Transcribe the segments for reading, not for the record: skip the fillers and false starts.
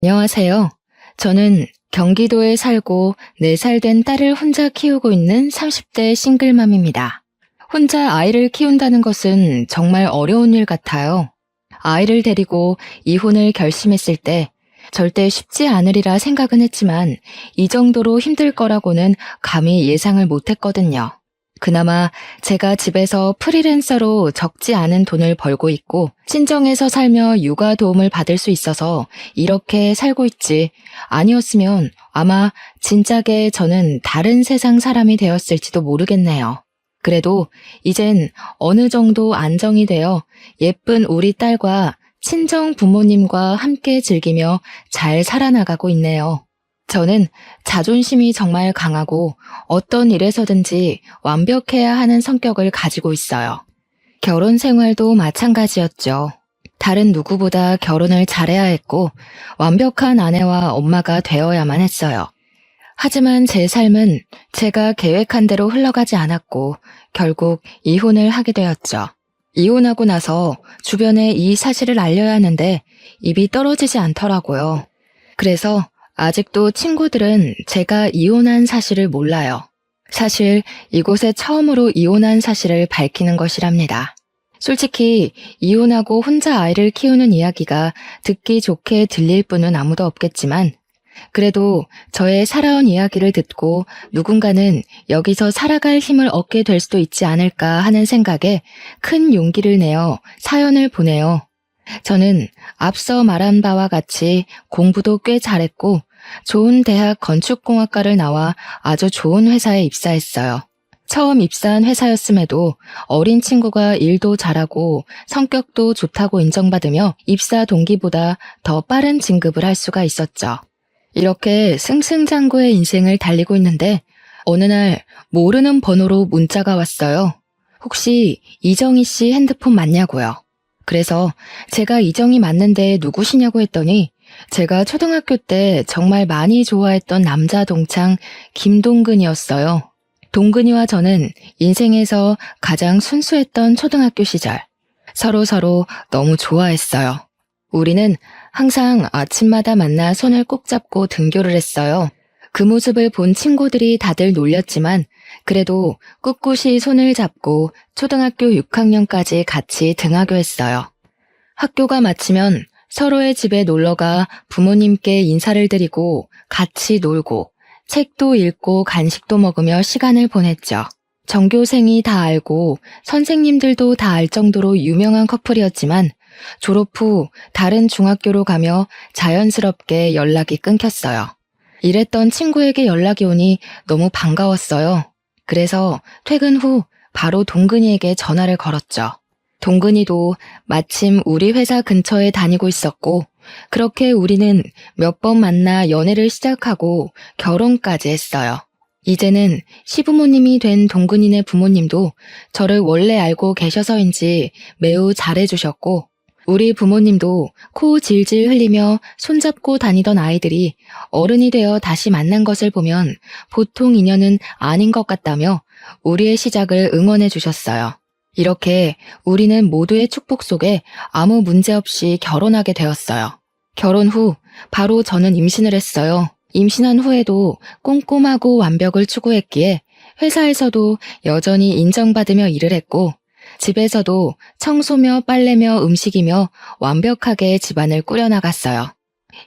안녕하세요. 저는 경기도에 살고 4살 된 딸을 혼자 키우고 있는 30대 싱글맘입니다. 혼자 아이를 키운다는 것은 정말 어려운 일 같아요. 아이를 데리고 이혼을 결심했을 때 절대 쉽지 않으리라 생각은 했지만 이 정도로 힘들 거라고는 감히 예상을 못했거든요. 그나마 제가 집에서 프리랜서로 적지 않은 돈을 벌고 있고 친정에서 살며 육아 도움을 받을 수 있어서 이렇게 살고 있지. 아니었으면 아마 진작에 저는 다른 세상 사람이 되었을지도 모르겠네요. 그래도 이젠 어느 정도 안정이 되어 예쁜 우리 딸과 친정 부모님과 함께 즐기며 잘 살아나가고 있네요. 저는 자존심이 정말 강하고 어떤 일에서든지 완벽해야 하는 성격을 가지고 있어요. 결혼 생활도 마찬가지였죠. 다른 누구보다 결혼을 잘해야 했고 완벽한 아내와 엄마가 되어야만 했어요. 하지만 제 삶은 제가 계획한 대로 흘러가지 않았고 결국 이혼을 하게 되었죠. 이혼하고 나서 주변에 이 사실을 알려야 하는데 입이 떨어지지 않더라고요. 그래서 아직도 친구들은 제가 이혼한 사실을 몰라요. 사실 이곳에 처음으로 이혼한 사실을 밝히는 것이랍니다. 솔직히 이혼하고 혼자 아이를 키우는 이야기가 듣기 좋게 들릴 분은 아무도 없겠지만 그래도 저의 살아온 이야기를 듣고 누군가는 여기서 살아갈 힘을 얻게 될 수도 있지 않을까 하는 생각에 큰 용기를 내어 사연을 보내요. 저는 앞서 말한 바와 같이 공부도 꽤 잘했고 좋은 대학 건축공학과를 나와 아주 좋은 회사에 입사했어요. 처음 입사한 회사였음에도 어린 친구가 일도 잘하고 성격도 좋다고 인정받으며 입사 동기보다 더 빠른 진급을 할 수가 있었죠. 이렇게 승승장구의 인생을 달리고 있는데 어느 날 모르는 번호로 문자가 왔어요. 혹시 이정희 씨 핸드폰 맞냐고요. 그래서 제가 이정희 맞는데 누구시냐고 했더니 제가 초등학교 때 정말 많이 좋아했던 남자 동창 김동근이었어요. 동근이와 저는 인생에서 가장 순수했던 초등학교 시절. 서로 너무 좋아했어요. 우리는 항상 아침마다 만나 손을 꼭 잡고 등교를 했어요. 그 모습을 본 친구들이 다들 놀렸지만 그래도 꿋꿋이 손을 잡고 초등학교 6학년까지 같이 등하교했어요. 학교가 마치면 서로의 집에 놀러가 부모님께 인사를 드리고 같이 놀고 책도 읽고 간식도 먹으며 시간을 보냈죠. 전교생이 다 알고 선생님들도 다 알 정도로 유명한 커플이었지만 졸업 후 다른 중학교로 가며 자연스럽게 연락이 끊겼어요. 이랬던 친구에게 연락이 오니 너무 반가웠어요. 그래서 퇴근 후 바로 동근이에게 전화를 걸었죠. 동근이도 마침 우리 회사 근처에 다니고 있었고 그렇게 우리는 몇 번 만나 연애를 시작하고 결혼까지 했어요. 이제는 시부모님이 된 동근이네 부모님도 저를 원래 알고 계셔서인지 매우 잘해주셨고 우리 부모님도 코 질질 흘리며 손잡고 다니던 아이들이 어른이 되어 다시 만난 것을 보면 보통 인연은 아닌 것 같다며 우리의 시작을 응원해 주셨어요. 이렇게 우리는 모두의 축복 속에 아무 문제 없이 결혼하게 되었어요. 결혼 후 바로 저는 임신을 했어요. 임신한 후에도 꼼꼼하고 완벽을 추구했기에 회사에서도 여전히 인정받으며 일을 했고 집에서도 청소며 빨래며 음식이며 완벽하게 집안을 꾸려나갔어요.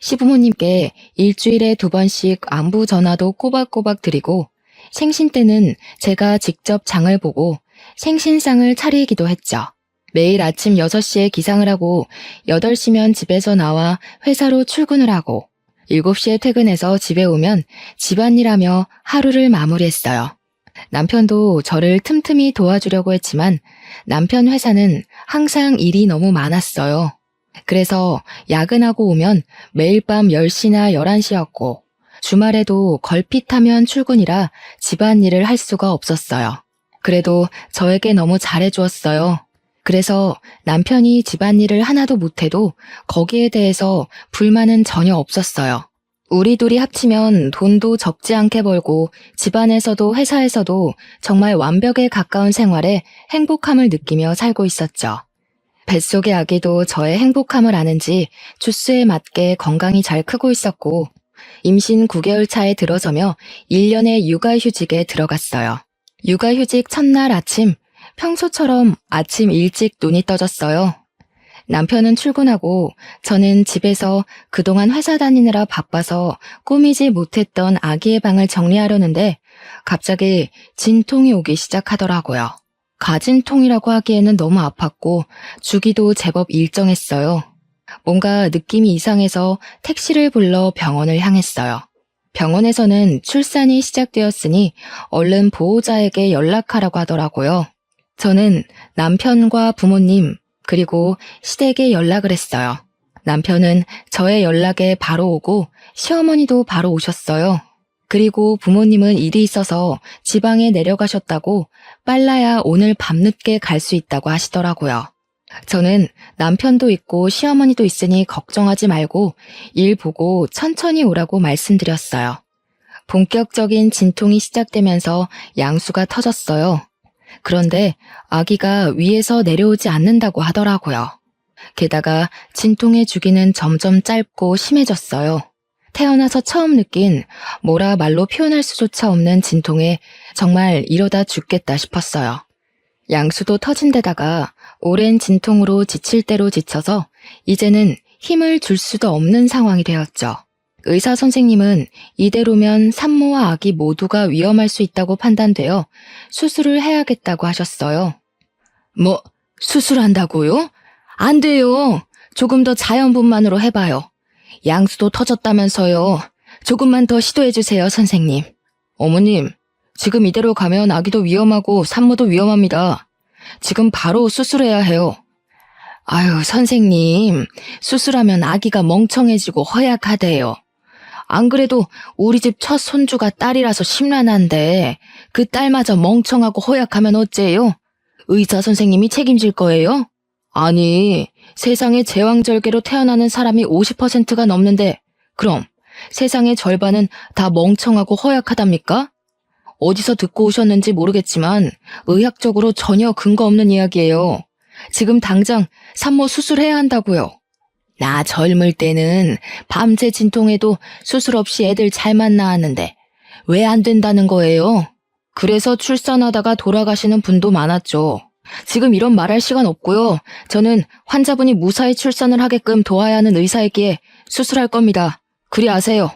시부모님께 일주일에 2번씩 안부 전화도 꼬박꼬박 드리고 생신 때는 제가 직접 장을 보고 생신상을 차리기도 했죠. 매일 아침 6시에 기상을 하고 8시면 집에서 나와 회사로 출근을 하고 7시에 퇴근해서 집에 오면 집안일하며 하루를 마무리했어요. 남편도 저를 틈틈이 도와주려고 했지만 남편 회사는 항상 일이 너무 많았어요. 그래서 야근하고 오면 매일 밤 10시나 11시였고 주말에도 걸핏하면 출근이라 집안일을 할 수가 없었어요. 그래도 저에게 너무 잘해주었어요. 그래서 남편이 집안일을 하나도 못해도 거기에 대해서 불만은 전혀 없었어요. 우리 둘이 합치면 돈도 적지 않게 벌고 집안에서도 회사에서도 정말 완벽에 가까운 생활에 행복함을 느끼며 살고 있었죠. 뱃속의 아기도 저의 행복함을 아는지 주스에 맞게 건강히 잘 크고 있었고, 임신 9개월 차에 들어서며 1년의 육아휴직에 들어갔어요. 육아휴직 첫날 아침, 평소처럼 아침 일찍 눈이 떠졌어요. 남편은 출근하고 저는 집에서 그동안 회사 다니느라 바빠서 꾸미지 못했던 아기의 방을 정리하려는데 갑자기 진통이 오기 시작하더라고요. 가진통이라고 하기에는 너무 아팠고 주기도 제법 일정했어요. 뭔가 느낌이 이상해서 택시를 불러 병원을 향했어요. 병원에서는 출산이 시작되었으니 얼른 보호자에게 연락하라고 하더라고요. 저는 남편과 부모님 그리고 시댁에 연락을 했어요. 남편은 저의 연락에 바로 오고 시어머니도 바로 오셨어요. 그리고 부모님은 일이 있어서 지방에 내려가셨다고 빨라야 오늘 밤늦게 갈 수 있다고 하시더라고요. 저는 남편도 있고 시어머니도 있으니 걱정하지 말고 일 보고 천천히 오라고 말씀드렸어요. 본격적인 진통이 시작되면서 양수가 터졌어요. 그런데 아기가 위에서 내려오지 않는다고 하더라고요. 게다가 진통의 주기는 점점 짧고 심해졌어요. 태어나서 처음 느낀 뭐라 말로 표현할 수조차 없는 진통에 정말 이러다 죽겠다 싶었어요. 양수도 터진 데다가 오랜 진통으로 지칠 대로 지쳐서 이제는 힘을 줄 수도 없는 상황이 되었죠. 의사 선생님은 이대로면 산모와 아기 모두가 위험할 수 있다고 판단되어 수술을 해야겠다고 하셨어요. 뭐, 수술한다고요? 안 돼요. 조금 더 자연분만으로 해봐요. 양수도 터졌다면서요. 조금만 더 시도해주세요, 선생님. 어머님, 지금 이대로 가면 아기도 위험하고 산모도 위험합니다. 지금 바로 수술해야 해요. 아유, 선생님, 수술하면 아기가 멍청해지고 허약하대요. 안 그래도 우리 집 첫 손주가 딸이라서 심란한데 그 딸마저 멍청하고 허약하면 어째요? 의사 선생님이 책임질 거예요? 아니, 세상에 제왕절개로 태어나는 사람이 50%가 넘는데 그럼 세상의 절반은 다 멍청하고 허약하답니까? 어디서 듣고 오셨는지 모르겠지만 의학적으로 전혀 근거 없는 이야기예요. 지금 당장 산모 수술해야 한다고요. 나 젊을 때는 밤새 진통해도 수술 없이 애들 잘만 낳았는데 왜 안 된다는 거예요? 그래서 출산하다가 돌아가시는 분도 많았죠. 지금 이런 말할 시간 없고요. 저는 환자분이 무사히 출산을 하게끔 도와야 하는 의사이기에 수술할 겁니다. 그리 아세요.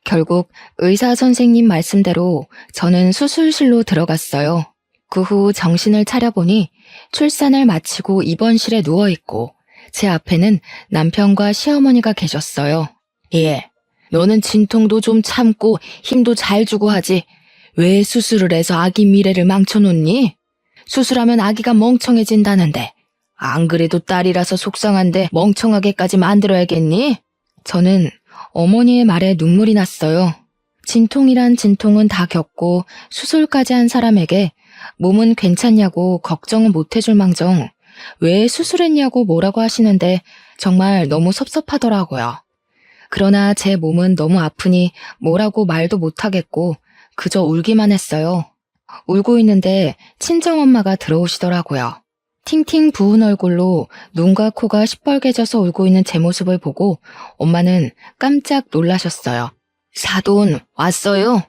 결국 의사 선생님 말씀대로 저는 수술실로 들어갔어요. 그 후 정신을 차려보니 출산을 마치고 입원실에 누워있고 제 앞에는 남편과 시어머니가 계셨어요. 예, 너는 진통도 좀 참고 힘도 잘 주고 하지. 왜 수술을 해서 아기 미래를 망쳐놓니? 수술하면 아기가 멍청해진다는데 안 그래도 딸이라서 속상한데 멍청하게까지 만들어야겠니? 저는 어머니의 말에 눈물이 났어요. 진통이란 진통은 다 겪고 수술까지 한 사람에게 몸은 괜찮냐고 걱정은 못 해줄 망정 왜 수술했냐고 뭐라고 하시는데 정말 너무 섭섭하더라고요. 그러나 제 몸은 너무 아프니 뭐라고 말도 못하겠고 그저 울기만 했어요. 울고 있는데 친정엄마가 들어오시더라고요. 팅팅 부은 얼굴로 눈과 코가 시뻘개져서 울고 있는 제 모습을 보고 엄마는 깜짝 놀라셨어요. 사돈 왔어요?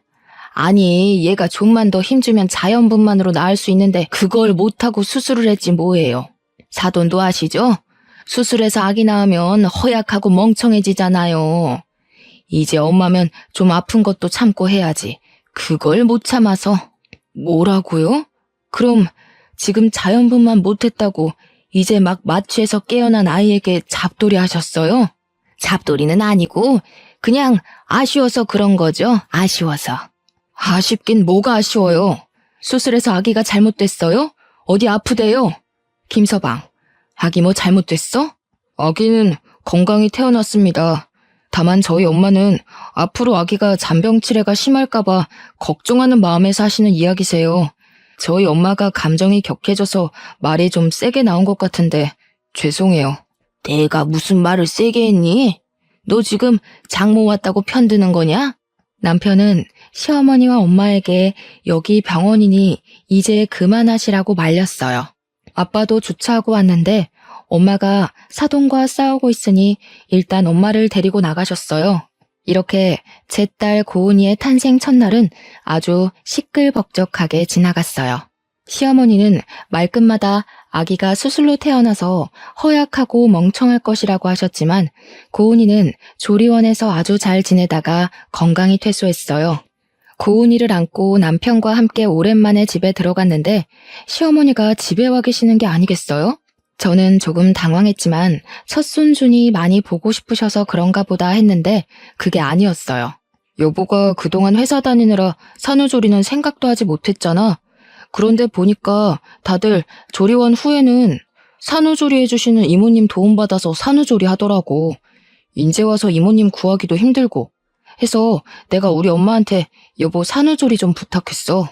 아니, 얘가 좀만 더 힘주면 자연분만으로 나을 수 있는데 그걸 못하고 수술을 했지 뭐예요. 사돈도 아시죠? 수술해서 아기 낳으면 허약하고 멍청해지잖아요. 이제 엄마면 좀 아픈 것도 참고 해야지. 그걸 못 참아서. 뭐라고요? 그럼 지금 자연분만 못했다고 이제 막 마취해서 깨어난 아이에게 잡돌이 하셨어요? 잡돌이는 아니고 그냥 아쉬워서 그런 거죠. 아쉬워서. 아쉽긴 뭐가 아쉬워요. 수술해서 아기가 잘못됐어요? 어디 아프대요? 김서방, 아기 뭐 잘못됐어? 아기는 건강히 태어났습니다. 다만 저희 엄마는 앞으로 아기가 잔병치레가 심할까봐 걱정하는 마음에서 하시는 이야기세요. 저희 엄마가 감정이 격해져서 말이 좀 세게 나온 것 같은데 죄송해요. 내가 무슨 말을 세게 했니? 너 지금 장모 왔다고 편드는 거냐? 남편은 시어머니와 엄마에게 여기 병원이니 이제 그만하시라고 말렸어요. 아빠도 주차하고 왔는데 엄마가 사돈과 싸우고 있으니 일단 엄마를 데리고 나가셨어요. 이렇게 제 딸 고은이의 탄생 첫날은 아주 시끌벅적하게 지나갔어요. 시어머니는 말끝마다 아기가 수술로 태어나서 허약하고 멍청할 것이라고 하셨지만 고은이는 조리원에서 아주 잘 지내다가 건강히 퇴소했어요. 고은이를 안고 남편과 함께 오랜만에 집에 들어갔는데 시어머니가 집에 와 계시는 게 아니겠어요? 저는 조금 당황했지만 첫 손준이 많이 보고 싶으셔서 그런가 보다 했는데 그게 아니었어요. 여보가 그동안 회사 다니느라 산후조리는 생각도 하지 못했잖아. 그런데 보니까 다들 조리원 후에는 산후조리 해주시는 이모님 도움받아서 산후조리 하더라고. 인제 와서 이모님 구하기도 힘들고 해서 내가 우리 엄마한테 여보 산후조리 좀 부탁했어.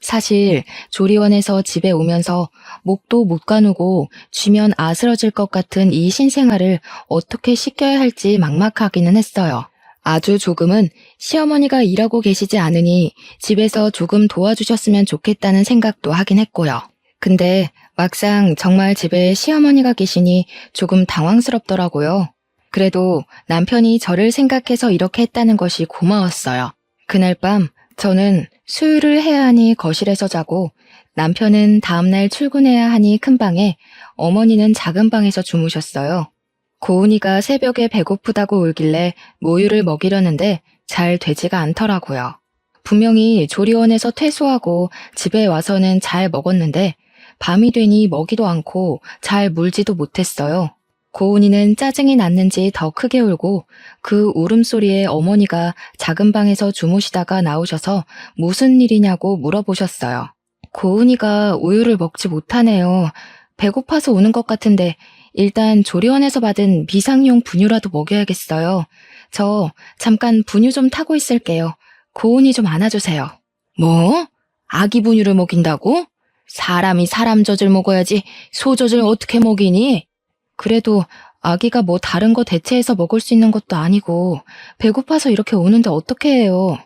사실 조리원에서 집에 오면서 목도 못 가누고 쥐면 아스러질 것 같은 이 신생아를 어떻게 씻겨야 할지 막막하기는 했어요. 아주 조금은 시어머니가 일하고 계시지 않으니 집에서 조금 도와주셨으면 좋겠다는 생각도 하긴 했고요. 근데 막상 정말 집에 시어머니가 계시니 조금 당황스럽더라고요. 그래도 남편이 저를 생각해서 이렇게 했다는 것이 고마웠어요. 그날 밤 저는 수유를 해야 하니 거실에서 자고 남편은 다음날 출근해야 하니 큰 방에, 어머니는 작은 방에서 주무셨어요. 고은이가 새벽에 배고프다고 울길래 모유를 먹이려는데 잘 되지가 않더라고요. 분명히 조리원에서 퇴소하고 집에 와서는 잘 먹었는데 밤이 되니 먹이도 않고 잘 물지도 못했어요. 고은이는 짜증이 났는지 더 크게 울고 그 울음소리에 어머니가 작은 방에서 주무시다가 나오셔서 무슨 일이냐고 물어보셨어요. 고은이가 우유를 먹지 못하네요. 배고파서 우는 것 같은데 일단 조리원에서 받은 비상용 분유라도 먹여야겠어요. 저 잠깐 분유 좀 타고 있을게요. 고은이 좀 안아주세요. 뭐? 아기 분유를 먹인다고? 사람이 사람 젖을 먹어야지 소젖을 어떻게 먹이니? 그래도 아기가 뭐 다른 거 대체해서 먹을 수 있는 것도 아니고 배고파서 이렇게 우는데 어떻게 해요?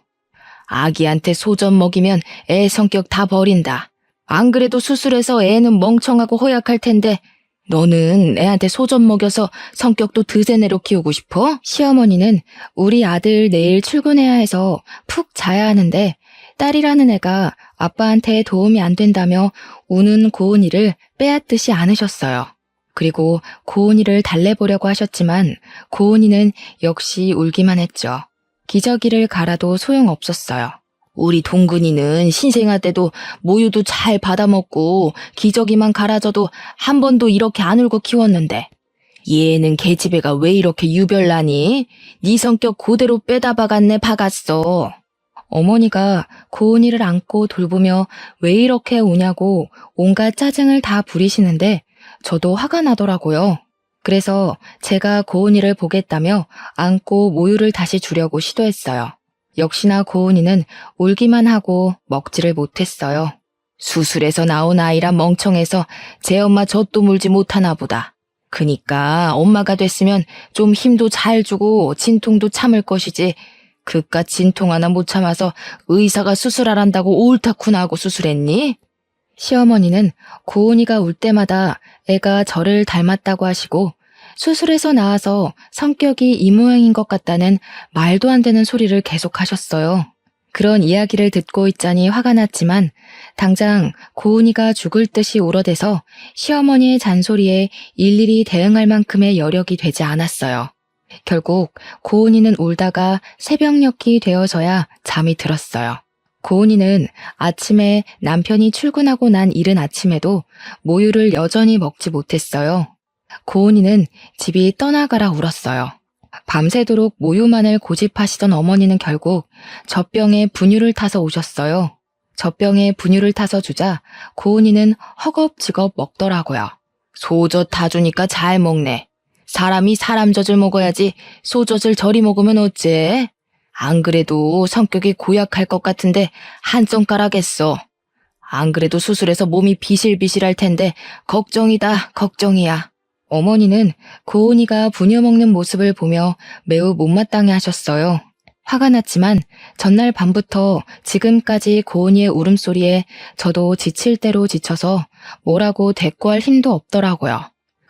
아기한테 소젖 먹이면 애 성격 다 버린다. 안 그래도 수술해서 애는 멍청하고 허약할 텐데 너는 애한테 소젖 먹여서 성격도 드세네로 키우고 싶어? 시어머니는 우리 아들 내일 출근해야 해서 푹 자야 하는데 딸이라는 애가 아빠한테 도움이 안 된다며 우는 고은이를 빼앗듯이 안으셨어요. 그리고 고은이를 달래보려고 하셨지만 고은이는 역시 울기만 했죠. 기저귀를 갈아도 소용없었어요. 우리 동근이는 신생아 때도 모유도 잘 받아먹고 기저귀만 갈아줘도 한 번도 이렇게 안 울고 키웠는데 얘는 계집애가 왜 이렇게 유별나니? 네 성격 그대로 빼다 박았네 박았어. 어머니가 고은이를 안고 돌보며 왜 이렇게 우냐고 온갖 짜증을 다 부리시는데 저도 화가 나더라고요. 그래서 제가 고은이를 보겠다며 안고 모유를 다시 주려고 시도했어요. 역시나 고은이는 울기만 하고 먹지를 못했어요. 수술해서 나온 아이라 멍청해서 제 엄마 젖도 물지 못하나 보다. 그니까 엄마가 됐으면 좀 힘도 잘 주고 진통도 참을 것이지 그깟 진통 하나 못 참아서 의사가 수술하란다고 옳다쿠나 하고 수술했니? 시어머니는 고은이가 울 때마다 애가 저를 닮았다고 하시고 수술해서 나와서 성격이 이 모양인 것 같다는 말도 안 되는 소리를 계속 하셨어요. 그런 이야기를 듣고 있자니 화가 났지만 당장 고은이가 죽을 듯이 울어대서 시어머니의 잔소리에 일일이 대응할 만큼의 여력이 되지 않았어요. 결국 고은이는 울다가 새벽녘이 되어서야 잠이 들었어요. 고은이는 아침에 남편이 출근하고 난 이른 아침에도 모유를 여전히 먹지 못했어요. 고은이는 집이 떠나가라 울었어요. 밤새도록 모유만을 고집하시던 어머니는 결국 젖병에 분유를 타서 오셨어요. 젖병에 분유를 타서 주자 고은이는 허겁지겁 먹더라고요. 소젖 다 주니까 잘 먹네. 사람이 사람 젖을 먹어야지 소젖을 저리 먹으면 어째? 안 그래도 성격이 고약할 것 같은데 한 손가락 했어. 안 그래도 수술해서 몸이 비실비실할 텐데 걱정이다 걱정이야. 어머니는 고은이가 분유 먹는 모습을 보며 매우 못마땅해 하셨어요. 화가 났지만 전날 밤부터 지금까지 고은이의 울음소리에 저도 지칠 대로 지쳐서 뭐라고 대꾸할 힘도 없더라고요.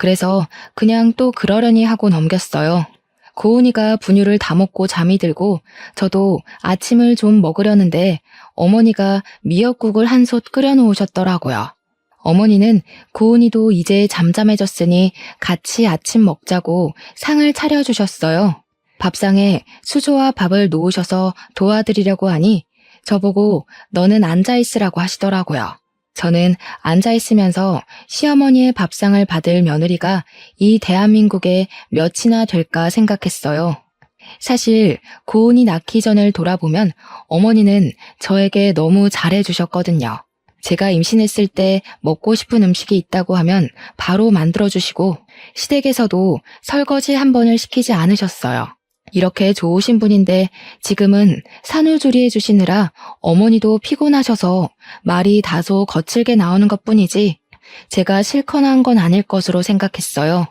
그래서 그냥 또 그러려니 하고 넘겼어요. 고은이가 분유를 다 먹고 잠이 들고 저도 아침을 좀 먹으려는데 어머니가 미역국을 한 솥 끓여 놓으셨더라고요. 어머니는 고은이도 이제 잠잠해졌으니 같이 아침 먹자고 상을 차려주셨어요. 밥상에 수저와 밥을 놓으셔서 도와드리려고 하니 저보고 너는 앉아있으라고 하시더라고요. 저는 앉아있으면서 시어머니의 밥상을 받을 며느리가 이 대한민국에 몇이나 될까 생각했어요. 사실 고은이 낳기 전을 돌아보면 어머니는 저에게 너무 잘해주셨거든요. 제가 임신했을 때 먹고 싶은 음식이 있다고 하면 바로 만들어주시고 시댁에서도 설거지 한 번을 시키지 않으셨어요. 이렇게 좋으신 분인데 지금은 산후조리 해주시느라 어머니도 피곤하셔서 말이 다소 거칠게 나오는 것뿐이지 제가 싫거나 한 건 아닐 것으로 생각했어요.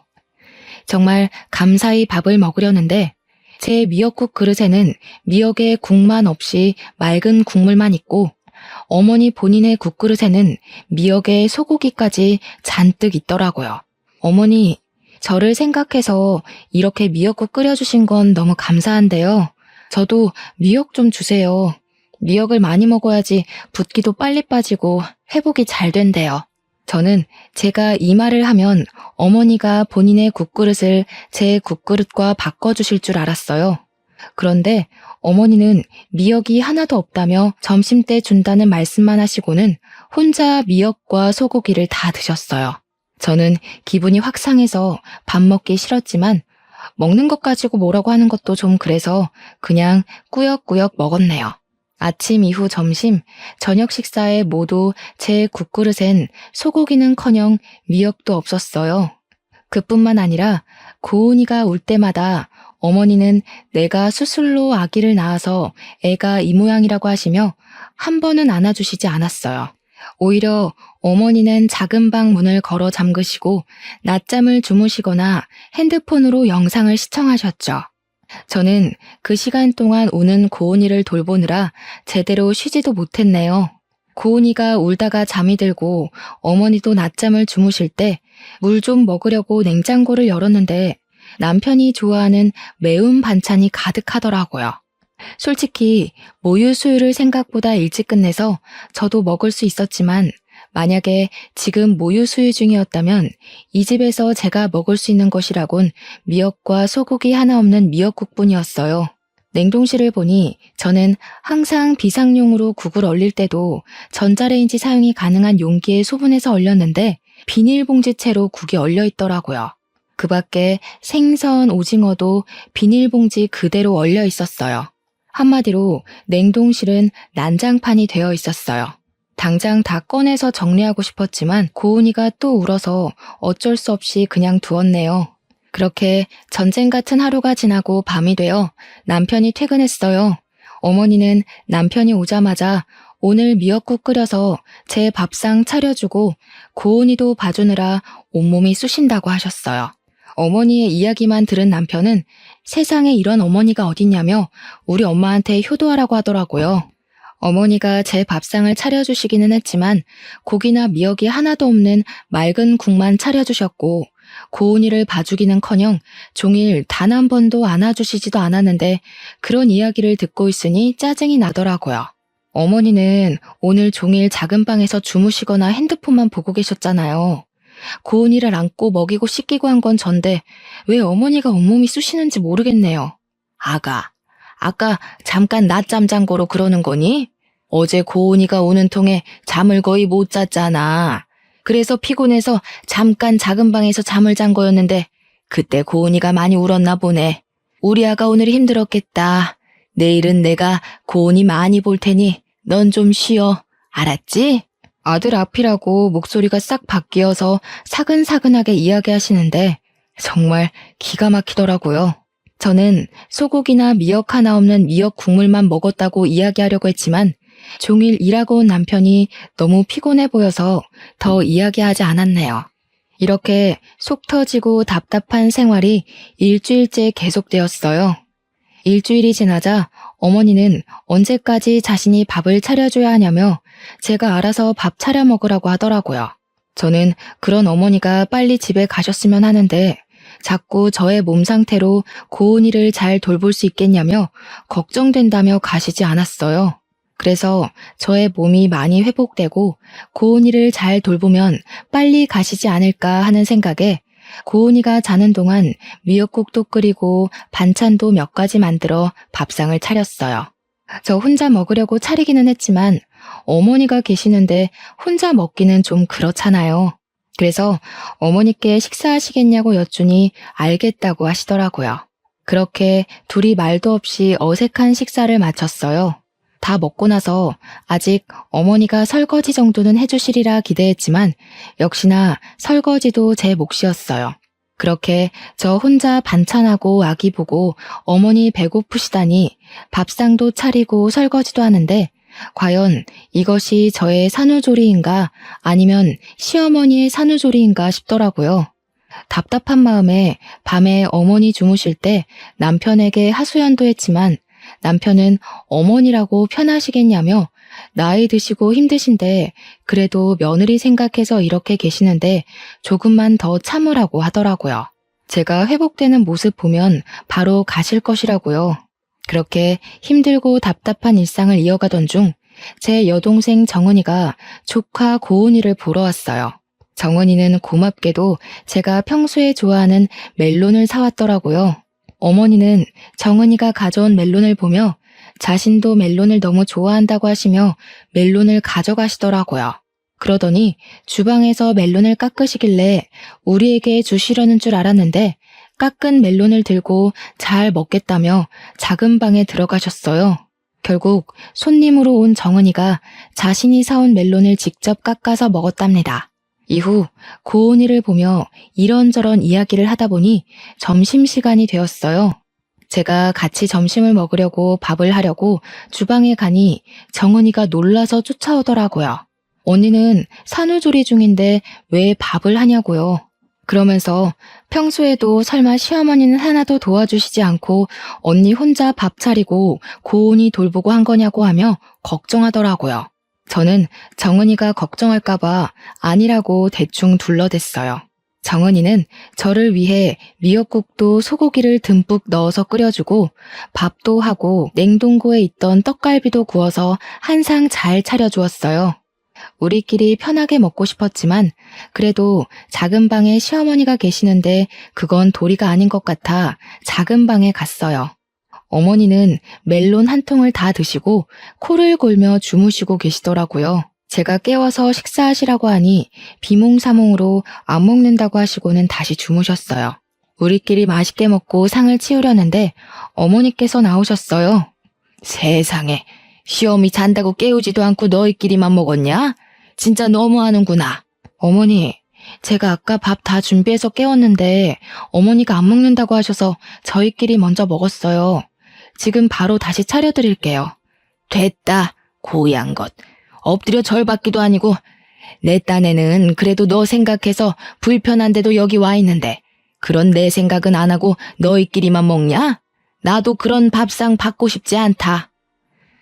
정말 감사히 밥을 먹으려는데 제 미역국 그릇에는 미역에 국만 없이 맑은 국물만 있고 어머니 본인의 국그릇에는 미역에 소고기까지 잔뜩 있더라고요. 어머니, 저를 생각해서 이렇게 미역국 끓여주신 건 너무 감사한데요. 저도 미역 좀 주세요. 미역을 많이 먹어야지 붓기도 빨리 빠지고 회복이 잘 된대요. 저는 제가 이 말을 하면 어머니가 본인의 국그릇을 제 국그릇과 바꿔주실 줄 알았어요. 그런데 어머니는 미역이 하나도 없다며 점심때 준다는 말씀만 하시고는 혼자 미역과 소고기를 다 드셨어요. 저는 기분이 확 상해서 밥 먹기 싫었지만 먹는 것 가지고 뭐라고 하는 것도 좀 그래서 그냥 꾸역꾸역 먹었네요. 아침 이후 점심, 저녁 식사에 모두 제 국그릇엔 소고기는커녕 미역도 없었어요. 그뿐만 아니라 고은이가 울 때마다 어머니는 내가 수술로 아기를 낳아서 애가 이 모양이라고 하시며 한 번은 안아주시지 않았어요. 오히려 어머니는 작은 방 문을 걸어 잠그시고 낮잠을 주무시거나 핸드폰으로 영상을 시청하셨죠. 저는 그 시간 동안 우는 고은이를 돌보느라 제대로 쉬지도 못했네요. 고은이가 울다가 잠이 들고 어머니도 낮잠을 주무실 때 물 좀 먹으려고 냉장고를 열었는데 남편이 좋아하는 매운 반찬이 가득하더라고요. 솔직히 모유 수유를 생각보다 일찍 끝내서 저도 먹을 수 있었지만 만약에 지금 모유 수유 중이었다면 이 집에서 제가 먹을 수 있는 것이라곤 미역과 소고기 하나 없는 미역국뿐이었어요. 냉동실을 보니 저는 항상 비상용으로 국을 얼릴 때도 전자레인지 사용이 가능한 용기에 소분해서 얼렸는데 비닐봉지채로 국이 얼려 있더라고요. 그 밖에 생선, 오징어도 비닐봉지 그대로 얼려 있었어요. 한마디로 냉동실은 난장판이 되어 있었어요. 당장 다 꺼내서 정리하고 싶었지만 고은이가 또 울어서 어쩔 수 없이 그냥 두었네요. 그렇게 전쟁 같은 하루가 지나고 밤이 되어 남편이 퇴근했어요. 어머니는 남편이 오자마자 오늘 미역국 끓여서 제 밥상 차려주고 고은이도 봐주느라 온몸이 쑤신다고 하셨어요. 어머니의 이야기만 들은 남편은 세상에 이런 어머니가 어딨냐며 우리 엄마한테 효도하라고 하더라고요. 어머니가 제 밥상을 차려주시기는 했지만 고기나 미역이 하나도 없는 맑은 국만 차려주셨고 고은이를 봐주기는커녕 종일 단 한 번도 안아주시지도 않았는데 그런 이야기를 듣고 있으니 짜증이 나더라고요. 어머니는 오늘 종일 작은 방에서 주무시거나 핸드폰만 보고 계셨잖아요. 고은이를 안고 먹이고 씻기고 한 건 전데 왜 어머니가 온몸이 쑤시는지 모르겠네요. 아까 잠깐 낮잠 잔 거로 그러는 거니? 어제 고은이가 오는 통에 잠을 거의 못 잤잖아. 그래서 피곤해서 잠깐 작은 방에서 잠을 잔 거였는데 그때 고은이가 많이 울었나 보네. 우리 아가 오늘 힘들었겠다. 내일은 내가 고은이 많이 볼 테니 넌 좀 쉬어. 알았지? 아들 앞이라고 목소리가 싹 바뀌어서 사근사근하게 이야기하시는데 정말 기가 막히더라고요. 저는 소고기나 미역 하나 없는 미역 국물만 먹었다고 이야기하려고 했지만 종일 일하고 온 남편이 너무 피곤해 보여서 더 이야기하지 않았네요. 이렇게 속 터지고 답답한 생활이 일주일째 계속되었어요. 일주일이 지나자 어머니는 언제까지 자신이 밥을 차려줘야 하냐며 제가 알아서 밥 차려 먹으라고 하더라고요. 저는 그런 어머니가 빨리 집에 가셨으면 하는데 자꾸 저의 몸 상태로 고은이를 잘 돌볼 수 있겠냐며 걱정된다며 가시지 않았어요. 그래서 저의 몸이 많이 회복되고 고은이를 잘 돌보면 빨리 가시지 않을까 하는 생각에 고은이가 자는 동안 미역국도 끓이고 반찬도 몇 가지 만들어 밥상을 차렸어요. 저 혼자 먹으려고 차리기는 했지만 어머니가 계시는데 혼자 먹기는 좀 그렇잖아요. 그래서 어머니께 식사하시겠냐고 여쭈니 알겠다고 하시더라고요. 그렇게 둘이 말도 없이 어색한 식사를 마쳤어요. 다 먹고 나서 아직 어머니가 설거지 정도는 해주시리라 기대했지만 역시나 설거지도 제 몫이었어요. 그렇게 저 혼자 반찬하고 아기 보고 어머니 배고프시다니 밥상도 차리고 설거지도 하는데 과연 이것이 저의 산후조리인가 아니면 시어머니의 산후조리인가 싶더라고요. 답답한 마음에 밤에 어머니 주무실 때 남편에게 하소연도 했지만 남편은 어머니라고 편하시겠냐며 나이 드시고 힘드신데 그래도 며느리 생각해서 이렇게 계시는데 조금만 더 참으라고 하더라고요. 제가 회복되는 모습 보면 바로 가실 것이라고요. 그렇게 힘들고 답답한 일상을 이어가던 중 제 여동생 정은이가 조카 고은이를 보러 왔어요. 정은이는 고맙게도 제가 평소에 좋아하는 멜론을 사왔더라고요. 어머니는 정은이가 가져온 멜론을 보며 자신도 멜론을 너무 좋아한다고 하시며 멜론을 가져가시더라고요. 그러더니 주방에서 멜론을 깎으시길래 우리에게 주시려는 줄 알았는데 깎은 멜론을 들고 잘 먹겠다며 작은 방에 들어가셨어요. 결국 손님으로 온 정은이가 자신이 사온 멜론을 직접 깎아서 먹었답니다. 이후 고은이를 보며 이런저런 이야기를 하다 보니 점심시간이 되었어요. 제가 같이 점심을 먹으려고 밥을 하려고 주방에 가니 정은이가 놀라서 쫓아오더라고요. 언니는 산후조리 중인데 왜 밥을 하냐고요. 그러면서 평소에도 설마 시어머니는 하나도 도와주시지 않고 언니 혼자 밥 차리고 고은이 돌보고 한 거냐고 하며 걱정하더라고요. 저는 정은이가 걱정할까봐 아니라고 대충 둘러댔어요. 정은이는 저를 위해 미역국도 소고기를 듬뿍 넣어서 끓여주고 밥도 하고 냉동고에 있던 떡갈비도 구워서 한 상 잘 차려주었어요. 우리끼리 편하게 먹고 싶었지만 그래도 작은 방에 시어머니가 계시는데 그건 도리가 아닌 것 같아 작은 방에 갔어요. 어머니는 멜론 한 통을 다 드시고 코를 골며 주무시고 계시더라고요. 제가 깨워서 식사하시라고 하니 비몽사몽으로 안 먹는다고 하시고는 다시 주무셨어요. 우리끼리 맛있게 먹고 상을 치우려는데 어머니께서 나오셨어요. 세상에, 시어미 잔다고 깨우지도 않고 너희끼리만 먹었냐? 진짜 너무하는구나. 어머니, 제가 아까 밥 다 준비해서 깨웠는데 어머니가 안 먹는다고 하셔서 저희끼리 먼저 먹었어요. 지금 바로 다시 차려드릴게요. 됐다, 고양 것. 엎드려 절 받기도 아니고 내 딴에는 그래도 너 생각해서 불편한데도 여기 와 있는데 그런 내 생각은 안 하고 너희끼리만 먹냐? 나도 그런 밥상 받고 싶지 않다.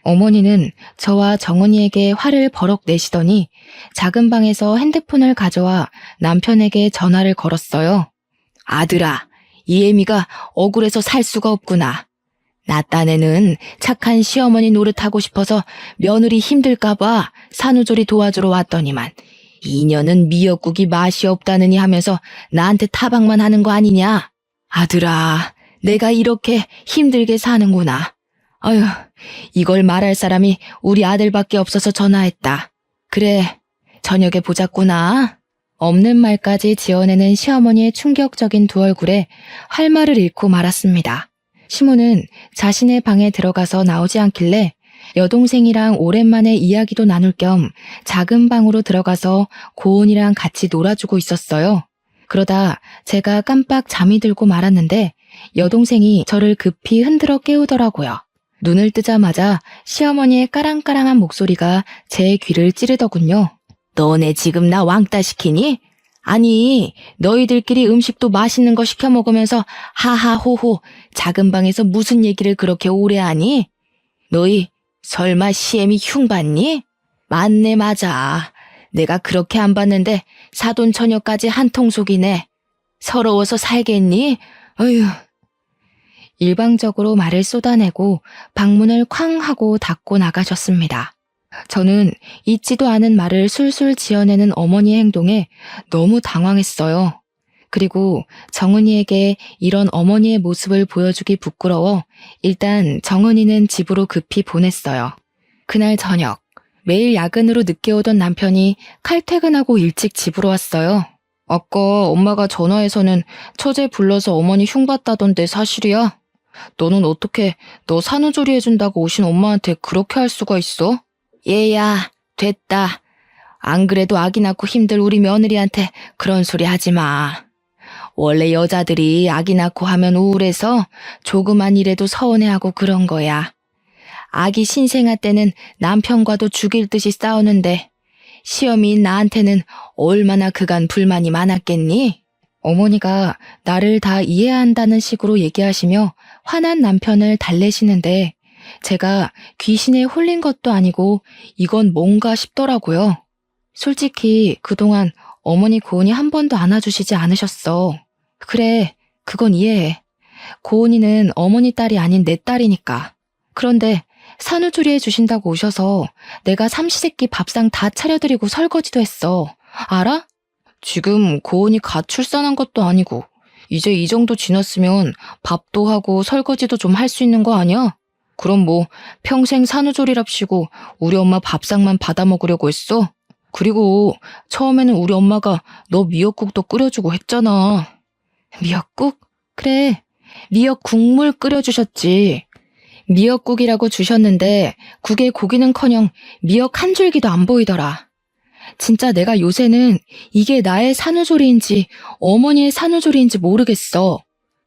어머니는 저와 정은이에게 화를 버럭 내시더니 작은 방에서 핸드폰을 가져와 남편에게 전화를 걸었어요. 아들아, 이 애미가 억울해서 살 수가 없구나. 나 딴에는 착한 시어머니 노릇하고 싶어서 며느리 힘들까봐 산후조리 도와주러 왔더니만 이년은 미역국이 맛이 없다느니 하면서 나한테 타박만 하는 거 아니냐? 아들아, 내가 이렇게 힘들게 사는구나. 어휴, 이걸 말할 사람이 우리 아들밖에 없어서 전화했다. 그래, 저녁에 보자꾸나. 없는 말까지 지어내는 시어머니의 충격적인 두 얼굴에 할 말을 잃고 말았습니다. 시모는 자신의 방에 들어가서 나오지 않길래 여동생이랑 오랜만에 이야기도 나눌 겸 작은 방으로 들어가서 고은이랑 같이 놀아주고 있었어요. 그러다 제가 깜빡 잠이 들고 말았는데 여동생이 저를 급히 흔들어 깨우더라고요. 눈을 뜨자마자 시어머니의 까랑까랑한 목소리가 제 귀를 찌르더군요. 너네 지금 나 왕따 시키니? 아니, 너희들끼리 음식도 맛있는 거 시켜 먹으면서 하하호호 작은 방에서 무슨 얘기를 그렇게 오래 하니? 너희 설마 시애미 흉 봤니? 맞네, 맞아. 내가 그렇게 안 봤는데 사돈 처녀까지 한통속이네. 서러워서 살겠니? 어휴. 일방적으로 말을 쏟아내고 방문을 쾅 하고 닫고 나가셨습니다. 저는 잊지도 않은 말을 술술 지어내는 어머니의 행동에 너무 당황했어요. 그리고 정은이에게 이런 어머니의 모습을 보여주기 부끄러워 일단 정은이는 집으로 급히 보냈어요. 그날 저녁, 매일 야근으로 늦게 오던 남편이 칼퇴근하고 일찍 집으로 왔어요. 아까 엄마가 전화해서는 처제 불러서 어머니 흉봤다던데 사실이야? 너는 어떻게 너 산후조리 해준다고 오신 엄마한테 그렇게 할 수가 있어? 얘야, 됐다. 안 그래도 아기 낳고 힘들 우리 며느리한테 그런 소리 하지 마. 원래 여자들이 아기 낳고 하면 우울해서 조그만 일에도 서운해하고 그런 거야. 아기 신생아 때는 남편과도 죽일 듯이 싸우는데 시어미인 나한테는 얼마나 그간 불만이 많았겠니? 어머니가 나를 다 이해한다는 식으로 얘기하시며 화난 남편을 달래시는데 제가 귀신에 홀린 것도 아니고 이건 뭔가 싶더라고요. 솔직히 그동안 어머니 고은이 한 번도 안아주시지 않으셨어. 그래, 그건 이해해. 고은이는 어머니 딸이 아닌 내 딸이니까. 그런데 산후조리 해주신다고 오셔서 내가 삼시세끼 밥상 다 차려드리고 설거지도 했어. 알아? 지금 고은이 갓 출산한 것도 아니고 이제 이 정도 지났으면 밥도 하고 설거지도 좀 할 수 있는 거 아니야? 그럼 뭐 평생 산후조리랍시고 우리 엄마 밥상만 받아 먹으려고 했어? 그리고 처음에는 우리 엄마가 너 미역국도 끓여주고 했잖아. 미역국? 그래, 미역 국물 끓여주셨지. 미역국이라고 주셨는데 국에 고기는커녕 미역 한 줄기도 안 보이더라. 진짜 내가 요새는 이게 나의 산후조리인지 어머니의 산후조리인지 모르겠어.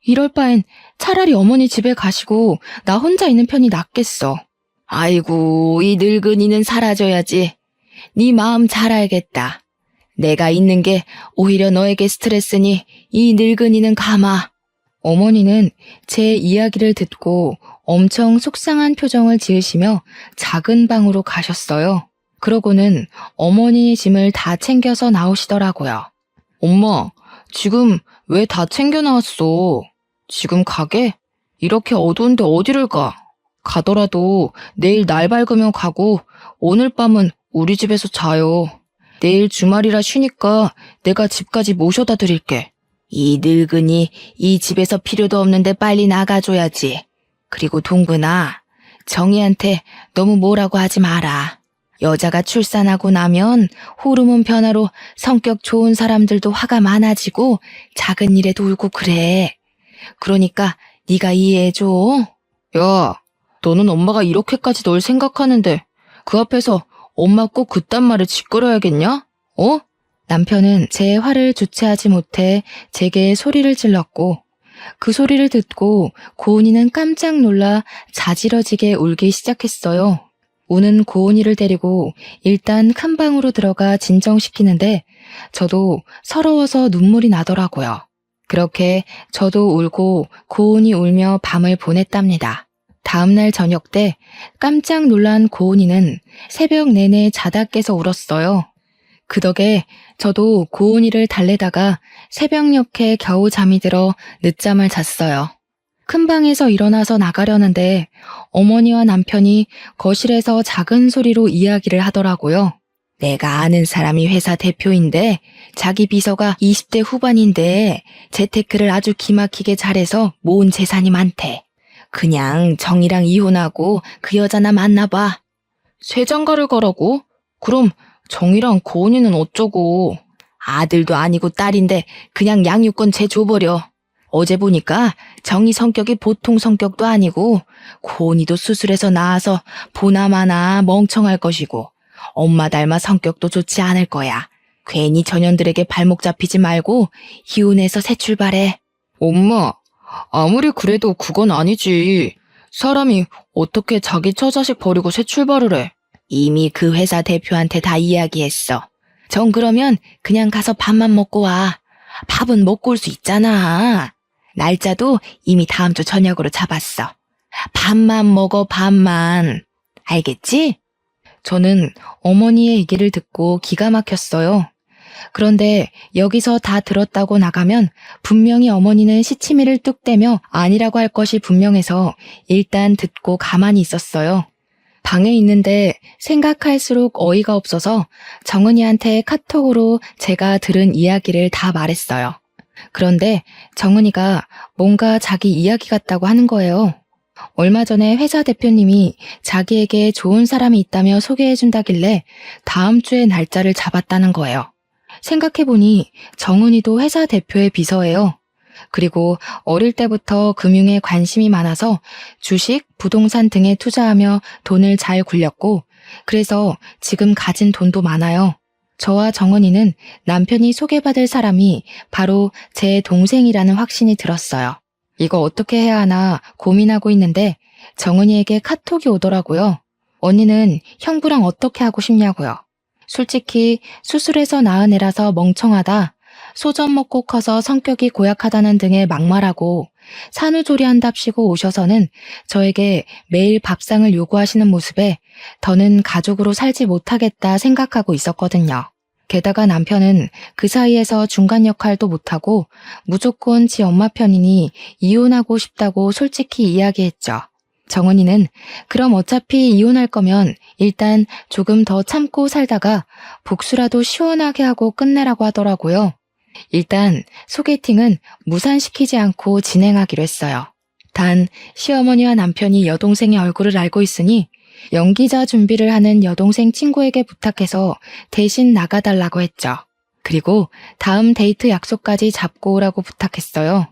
이럴 바엔 차라리 어머니 집에 가시고 나 혼자 있는 편이 낫겠어. 아이고, 이 늙은이는 사라져야지. 네 마음 잘 알겠다. 내가 있는 게 오히려 너에게 스트레스니 이 늙은이는 가마. 어머니는 제 이야기를 듣고 엄청 속상한 표정을 지으시며 작은 방으로 가셨어요. 그러고는 어머니의 짐을 다 챙겨서 나오시더라고요. 엄마, 지금 왜 다 챙겨 나왔어? 지금 가게? 이렇게 어두운데 어디를 가? 가더라도 내일 날 밝으면 가고 오늘 밤은 우리 집에서 자요. 내일 주말이라 쉬니까 내가 집까지 모셔다 드릴게. 이 늙은이 이 집에서 필요도 없는데 빨리 나가줘야지. 그리고 동근아, 정희한테 너무 뭐라고 하지 마라. 여자가 출산하고 나면 호르몬 변화로 성격 좋은 사람들도 화가 많아지고 작은 일에도 울고 그래. 그러니까 네가 이해해줘. 야, 너는 엄마가 이렇게까지 널 생각하는데 그 앞에서 엄마 꼭 그딴 말을 짓거려야겠냐? 어? 남편은 제 화를 주체하지 못해 제게 소리를 질렀고 그 소리를 듣고 고은이는 깜짝 놀라 자지러지게 울기 시작했어요. 우는 고은이를 데리고 일단 큰 방으로 들어가 진정시키는데 저도 서러워서 눈물이 나더라고요. 그렇게 저도 울고 고은이 울며 밤을 보냈답니다. 다음날 저녁 때 깜짝 놀란 고은이는 새벽 내내 자다 깨서 울었어요. 그 덕에 저도 고은이를 달래다가 새벽녘에 겨우 잠이 들어 늦잠을 잤어요. 큰 방에서 일어나서 나가려는데 어머니와 남편이 거실에서 작은 소리로 이야기를 하더라고요. 내가 아는 사람이 회사 대표인데 자기 비서가 20대 후반인데 재테크를 아주 기막히게 잘해서 모은 재산이 많대. 그냥 정이랑 이혼하고 그 여자나 만나봐. 쇠장가를 가라고? 그럼 정이랑 고은이는 어쩌고. 아들도 아니고 딸인데 그냥 양육권 재줘버려. 어제 보니까 정이 성격이 보통 성격도 아니고 고은이도 수술해서 나와서 보나마나 멍청할 것이고 엄마 닮아 성격도 좋지 않을 거야. 괜히 전현들에게 발목 잡히지 말고 이혼해서 새 출발해. 엄마, 아무리 그래도 그건 아니지. 사람이 어떻게 자기 처자식 버리고 새 출발을 해. 이미 그 회사 대표한테 다 이야기했어. 정 그러면 그냥 가서 밥만 먹고 와. 밥은 먹고 올 수 있잖아. 날짜도 이미 다음 주 저녁으로 잡았어. 밥만 먹어, 밥만. 알겠지? 저는 어머니의 얘기를 듣고 기가 막혔어요. 그런데 여기서 다 들었다고 나가면 분명히 어머니는 시치미를 뚝 떼며 아니라고 할 것이 분명해서 일단 듣고 가만히 있었어요. 방에 있는데 생각할수록 어이가 없어서 정은이한테 카톡으로 제가 들은 이야기를 다 말했어요. 그런데 정은이가 뭔가 자기 이야기 같다고 하는 거예요. 얼마 전에 회사 대표님이 자기에게 좋은 사람이 있다며 소개해준다길래 다음 주에 날짜를 잡았다는 거예요. 생각해보니 정은이도 회사 대표의 비서예요. 그리고 어릴 때부터 금융에 관심이 많아서 주식, 부동산 등에 투자하며 돈을 잘 굴렸고, 그래서 지금 가진 돈도 많아요. 저와 정은이는 남편이 소개받을 사람이 바로 제 동생이라는 확신이 들었어요. 이거 어떻게 해야 하나 고민하고 있는데 정은이에게 카톡이 오더라고요. 언니는 형부랑 어떻게 하고 싶냐고요. 솔직히 수술해서 낳은 애라서 멍청하다, 소전 먹고 커서 성격이 고약하다는 등의 막말하고 산후조리한답시고 오셔서는 저에게 매일 밥상을 요구하시는 모습에 더는 가족으로 살지 못하겠다 생각하고 있었거든요. 게다가 남편은 그 사이에서 중간 역할도 못하고 무조건 지 엄마 편이니 이혼하고 싶다고 솔직히 이야기했죠. 정은이는 그럼 어차피 이혼할 거면 일단 조금 더 참고 살다가 복수라도 시원하게 하고 끝내라고 하더라고요. 일단 소개팅은 무산시키지 않고 진행하기로 했어요. 단 시어머니와 남편이 여동생의 얼굴을 알고 있으니 연기자 준비를 하는 여동생 친구에게 부탁해서 대신 나가달라고 했죠. 그리고 다음 데이트 약속까지 잡고 오라고 부탁했어요.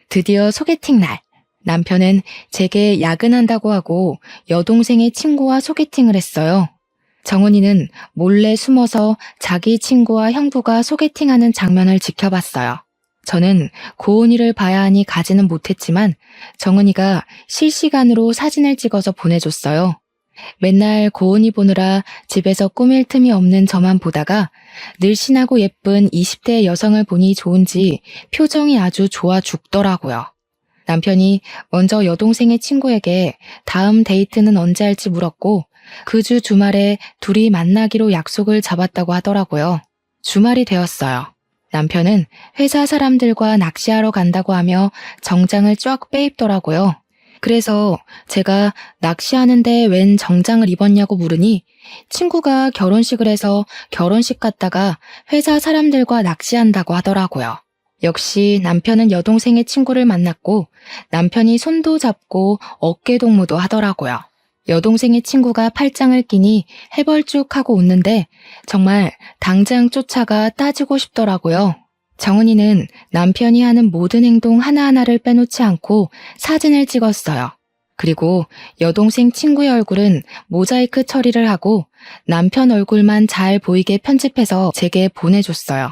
드디어 소개팅 날, 남편은 제게 야근한다고 하고 여동생의 친구와 소개팅을 했어요. 정은이는 몰래 숨어서 자기 친구와 형부가 소개팅하는 장면을 지켜봤어요. 저는 고은이를 봐야 하니 가지는 못했지만 정은이가 실시간으로 사진을 찍어서 보내줬어요. 맨날 고은이 보느라 집에서 꾸밀 틈이 없는 저만 보다가 늘씬하고 예쁜 20대 여성을 보니 좋은지 표정이 아주 좋아 죽더라고요. 남편이 먼저 여동생의 친구에게 다음 데이트는 언제 할지 물었고 그 주 주말에 둘이 만나기로 약속을 잡았다고 하더라고요. 주말이 되었어요. 남편은 회사 사람들과 낚시하러 간다고 하며 정장을 쫙 빼입더라고요. 그래서 제가 낚시하는데 웬 정장을 입었냐고 물으니 친구가 결혼식을 해서 결혼식 갔다가 회사 사람들과 낚시한다고 하더라고요. 역시 남편은 여동생의 친구를 만났고 남편이 손도 잡고 어깨 동무도 하더라고요. 여동생의 친구가 팔짱을 끼니 해벌쭉하고 웃는데 정말 당장 쫓아가 따지고 싶더라고요. 정은이는 남편이 하는 모든 행동 하나하나를 빼놓지 않고 사진을 찍었어요. 그리고 여동생 친구의 얼굴은 모자이크 처리를 하고 남편 얼굴만 잘 보이게 편집해서 제게 보내줬어요.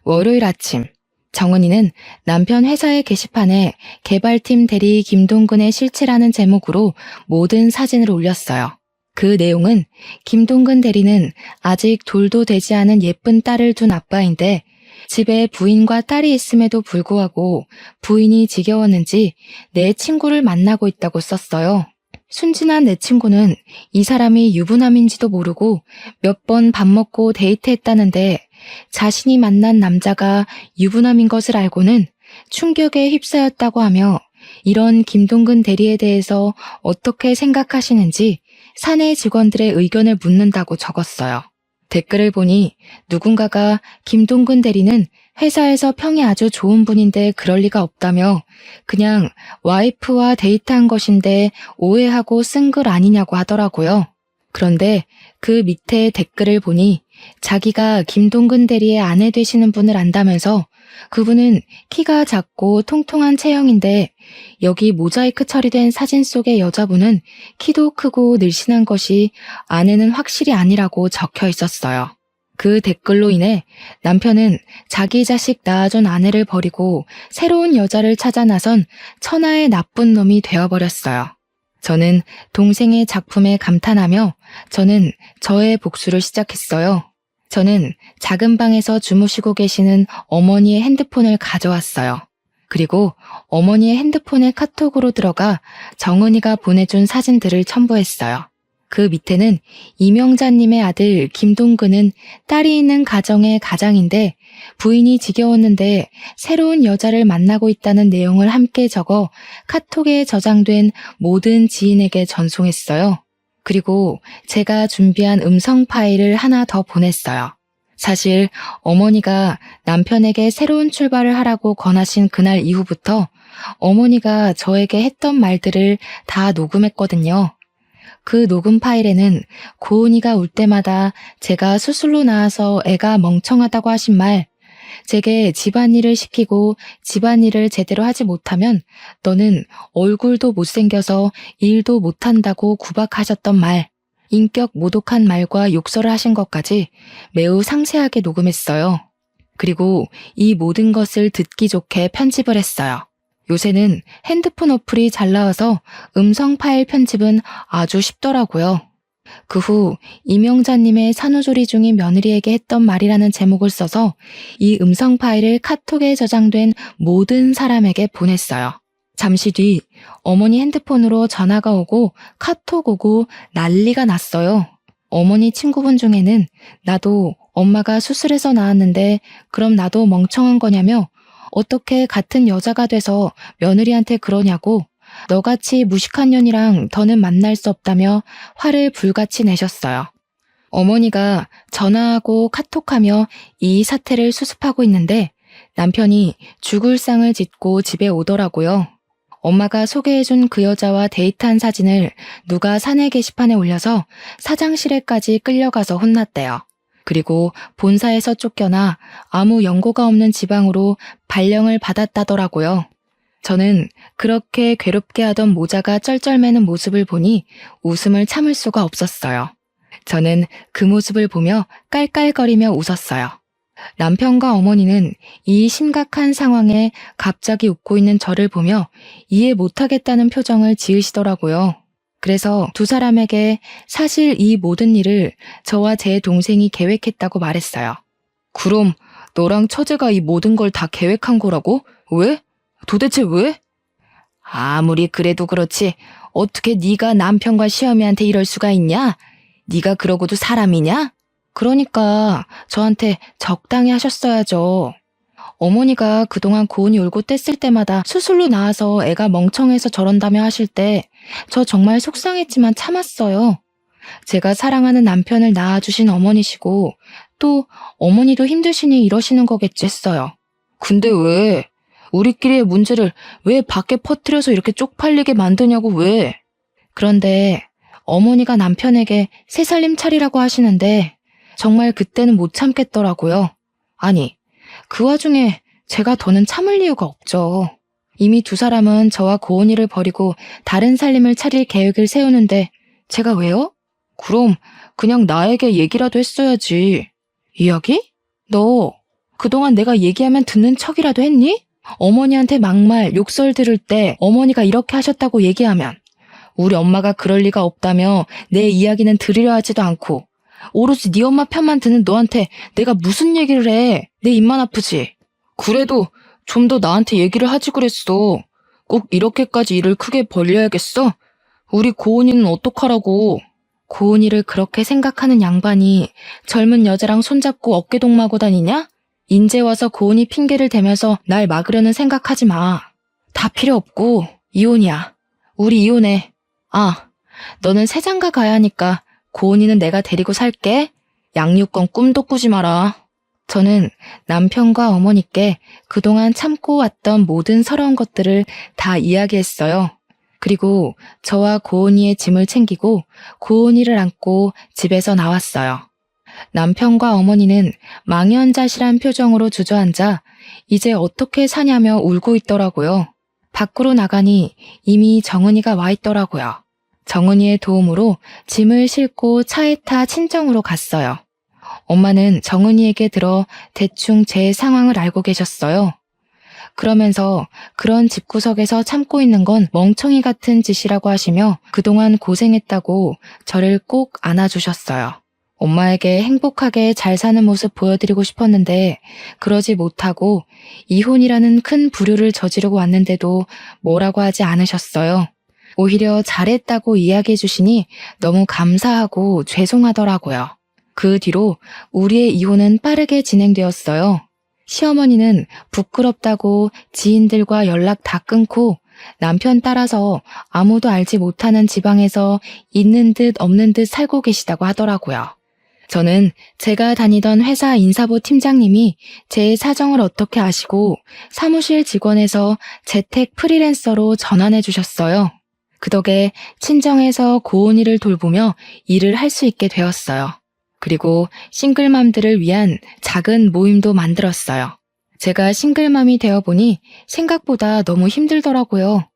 월요일 아침, 정은이는 남편 회사의 게시판에 개발팀 대리 김동근의 실체라는 제목으로 모든 사진을 올렸어요. 그 내용은 김동근 대리는 아직 돌도 되지 않은 예쁜 딸을 둔 아빠인데 집에 부인과 딸이 있음에도 불구하고 부인이 지겨웠는지 내 친구를 만나고 있다고 썼어요. 순진한 내 친구는 이 사람이 유부남인지도 모르고 몇 번 밥 먹고 데이트했다는데 자신이 만난 남자가 유부남인 것을 알고는 충격에 휩싸였다고 하며 이런 김동근 대리에 대해서 어떻게 생각하시는지 사내 직원들의 의견을 묻는다고 적었어요. 댓글을 보니 누군가가 김동근 대리는 회사에서 평이 아주 좋은 분인데 그럴 리가 없다며 그냥 와이프와 데이트한 것인데 오해하고 쓴 글 아니냐고 하더라고요. 그런데 그 밑에 댓글을 보니 자기가 김동근 대리의 아내 되시는 분을 안다면서 그분은 키가 작고 통통한 체형인데 여기 모자이크 처리된 사진 속의 여자분은 키도 크고 늘씬한 것이 아내는 확실히 아니라고 적혀 있었어요. 그 댓글로 인해 남편은 자기 자식 낳아준 아내를 버리고 새로운 여자를 찾아 나선 천하의 나쁜 놈이 되어버렸어요. 저는 동생의 작품에 감탄하며 저는 저의 복수를 시작했어요. 저는 작은 방에서 주무시고 계시는 어머니의 핸드폰을 가져왔어요. 그리고 어머니의 핸드폰에 카톡으로 들어가 정은이가 보내준 사진들을 첨부했어요. 그 밑에는 이명자님의 아들 김동근은 딸이 있는 가정의 가장인데 부인이 지겨웠는데 새로운 여자를 만나고 있다는 내용을 함께 적어 카톡에 저장된 모든 지인에게 전송했어요. 그리고 제가 준비한 음성 파일을 하나 더 보냈어요. 사실 어머니가 남편에게 새로운 출발을 하라고 권하신 그날 이후부터 어머니가 저에게 했던 말들을 다 녹음했거든요. 그 녹음 파일에는 고은이가 울 때마다 제가 수술로 나와서 애가 멍청하다고 하신 말, 제게 집안일을 시키고 집안일을 제대로 하지 못하면 너는 얼굴도 못생겨서 일도 못한다고 구박하셨던 말, 인격 모독한 말과 욕설을 하신 것까지 매우 상세하게 녹음했어요. 그리고 이 모든 것을 듣기 좋게 편집을 했어요. 요새는 핸드폰 어플이 잘 나와서 음성 파일 편집은 아주 쉽더라고요. 그 후 이명자님의 산후조리 중인 며느리에게 했던 말이라는 제목을 써서 이 음성 파일을 카톡에 저장된 모든 사람에게 보냈어요. 잠시 뒤 어머니 핸드폰으로 전화가 오고 카톡 오고 난리가 났어요. 어머니 친구분 중에는 나도 엄마가 수술해서 나왔는데 그럼 나도 멍청한 거냐며 어떻게 같은 여자가 돼서 며느리한테 그러냐고 너같이 무식한 년이랑 더는 만날 수 없다며 화를 불같이 내셨어요. 어머니가 전화하고 카톡하며 이 사태를 수습하고 있는데 남편이 죽을 상을 짓고 집에 오더라고요. 엄마가 소개해준 그 여자와 데이트한 사진을 누가 사내 게시판에 올려서 사장실에까지 끌려가서 혼났대요. 그리고 본사에서 쫓겨나 아무 연고가 없는 지방으로 발령을 받았다더라고요. 저는 그렇게 괴롭게 하던 모자가 쩔쩔매는 모습을 보니 웃음을 참을 수가 없었어요. 저는 그 모습을 보며 깔깔거리며 웃었어요. 남편과 어머니는 이 심각한 상황에 갑자기 웃고 있는 저를 보며 이해 못하겠다는 표정을 지으시더라고요. 그래서 두 사람에게 사실 이 모든 일을 저와 제 동생이 계획했다고 말했어요. 그럼 너랑 처제가 이 모든 걸 다 계획한 거라고? 왜? 도대체 왜? 아무리 그래도 그렇지 어떻게 네가 남편과 시어미한테 이럴 수가 있냐? 네가 그러고도 사람이냐? 그러니까 저한테 적당히 하셨어야죠. 어머니가 그동안 고은이 울고 뗐을 때마다 수술로 나와서 애가 멍청해서 저런다며 하실 때 저 정말 속상했지만 참았어요. 제가 사랑하는 남편을 낳아주신 어머니시고 또 어머니도 힘드시니 이러시는 거겠지 했어요. 근데 왜? 우리끼리의 문제를 왜 밖에 퍼뜨려서 이렇게 쪽팔리게 만드냐고 왜? 그런데 어머니가 남편에게 새살림 차리라고 하시는데 정말 그때는 못 참겠더라고요. 아니, 그 와중에 제가 더는 참을 이유가 없죠. 이미 두 사람은 저와 고은이를 버리고 다른 살림을 차릴 계획을 세우는데 제가 왜요? 그럼 그냥 나에게 얘기라도 했어야지. 이야기? 너 그동안 내가 얘기하면 듣는 척이라도 했니? 어머니한테 막말, 욕설 들을 때 어머니가 이렇게 하셨다고 얘기하면 우리 엄마가 그럴 리가 없다며 내 이야기는 들으려 하지도 않고 오로지 네 엄마 편만 드는 너한테 내가 무슨 얘기를 해. 내 입만 아프지. 그래도 좀 더 나한테 얘기를 하지 그랬어. 꼭 이렇게까지 일을 크게 벌려야겠어? 우리 고은이는 어떡하라고. 고은이를 그렇게 생각하는 양반이 젊은 여자랑 손잡고 어깨동무하고 다니냐? 인제 와서 고은이 핑계를 대면서 날 막으려는 생각하지 마. 다 필요 없고 이혼이야. 우리 이혼해. 아, 너는 새장가 가야 하니까 고은이는 내가 데리고 살게. 양육권 꿈도 꾸지 마라. 저는 남편과 어머니께 그동안 참고 왔던 모든 서러운 것들을 다 이야기했어요. 그리고 저와 고은이의 짐을 챙기고 고은이를 안고 집에서 나왔어요. 남편과 어머니는 망연자실한 표정으로 주저앉아 이제 어떻게 사냐며 울고 있더라고요. 밖으로 나가니 이미 정은이가 와 있더라고요. 정은이의 도움으로 짐을 싣고 차에 타 친정으로 갔어요. 엄마는 정은이에게 들어 대충 제 상황을 알고 계셨어요. 그러면서 그런 집구석에서 참고 있는 건 멍청이 같은 짓이라고 하시며 그동안 고생했다고 저를 꼭 안아주셨어요. 엄마에게 행복하게 잘 사는 모습 보여드리고 싶었는데 그러지 못하고 이혼이라는 큰 부류를 저지르고 왔는데도 뭐라고 하지 않으셨어요. 오히려 잘했다고 이야기해 주시니 너무 감사하고 죄송하더라고요. 그 뒤로 우리의 이혼은 빠르게 진행되었어요. 시어머니는 부끄럽다고 지인들과 연락 다 끊고 남편 따라서 아무도 알지 못하는 지방에서 있는 듯 없는 듯 살고 계시다고 하더라고요. 저는 제가 다니던 회사 인사부 팀장님이 제 사정을 어떻게 아시고 사무실 직원에서 재택 프리랜서로 전환해 주셨어요. 그 덕에 친정에서 고은이를 돌보며 일을 할 수 있게 되었어요. 그리고 싱글맘들을 위한 작은 모임도 만들었어요. 제가 싱글맘이 되어보니 생각보다 너무 힘들더라고요.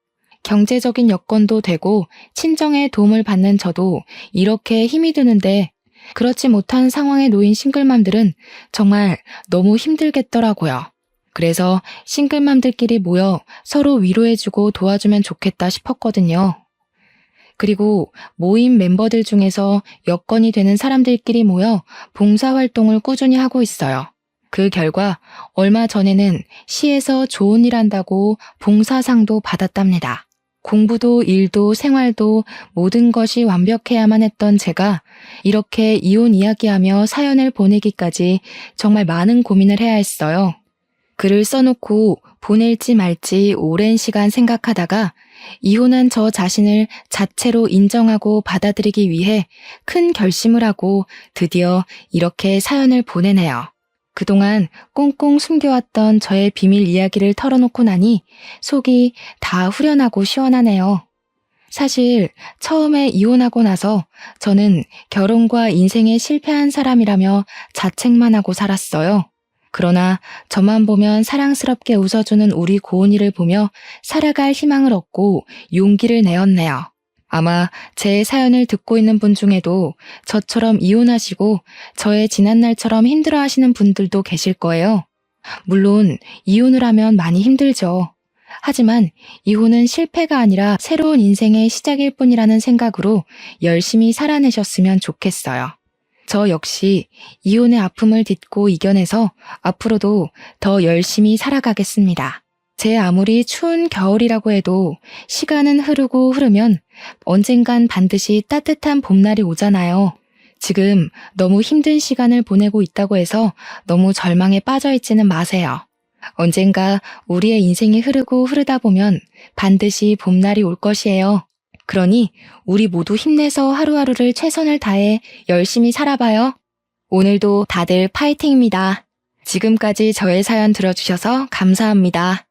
경제적인 여건도 되고 친정의 도움을 받는 저도 이렇게 힘이 드는데 그렇지 못한 상황에 놓인 싱글맘들은 정말 너무 힘들겠더라고요. 그래서 싱글맘들끼리 모여 서로 위로해주고 도와주면 좋겠다 싶었거든요. 그리고 모임 멤버들 중에서 여건이 되는 사람들끼리 모여 봉사활동을 꾸준히 하고 있어요. 그 결과 얼마 전에는 시에서 좋은 일 한다고 봉사상도 받았답니다. 공부도 일도 생활도 모든 것이 완벽해야만 했던 제가 이렇게 이혼 이야기하며 사연을 보내기까지 정말 많은 고민을 해야 했어요. 글을 써놓고 보낼지 말지 오랜 시간 생각하다가 이혼한 저 자신을 자체로 인정하고 받아들이기 위해 큰 결심을 하고 드디어 이렇게 사연을 보내네요. 그동안 꽁꽁 숨겨왔던 저의 비밀 이야기를 털어놓고 나니 속이 다 후련하고 시원하네요. 사실 처음에 이혼하고 나서 저는 결혼과 인생에 실패한 사람이라며 자책만 하고 살았어요. 그러나 저만 보면 사랑스럽게 웃어주는 우리 고은이를 보며 살아갈 희망을 얻고 용기를 내었네요. 아마 제 사연을 듣고 있는 분 중에도 저처럼 이혼하시고 저의 지난날처럼 힘들어하시는 분들도 계실 거예요. 물론 이혼을 하면 많이 힘들죠. 하지만 이혼은 실패가 아니라 새로운 인생의 시작일 뿐이라는 생각으로 열심히 살아내셨으면 좋겠어요. 저 역시 이혼의 아픔을 딛고 이겨내서 앞으로도 더 열심히 살아가겠습니다. 제 아무리 추운 겨울이라고 해도 시간은 흐르고 흐르면 언젠간 반드시 따뜻한 봄날이 오잖아요. 지금 너무 힘든 시간을 보내고 있다고 해서 너무 절망에 빠져 있지는 마세요. 언젠가 우리의 인생이 흐르고 흐르다 보면 반드시 봄날이 올 것이에요. 그러니 우리 모두 힘내서 하루하루를 최선을 다해 열심히 살아봐요. 오늘도 다들 파이팅입니다. 지금까지 저의 사연 들어주셔서 감사합니다.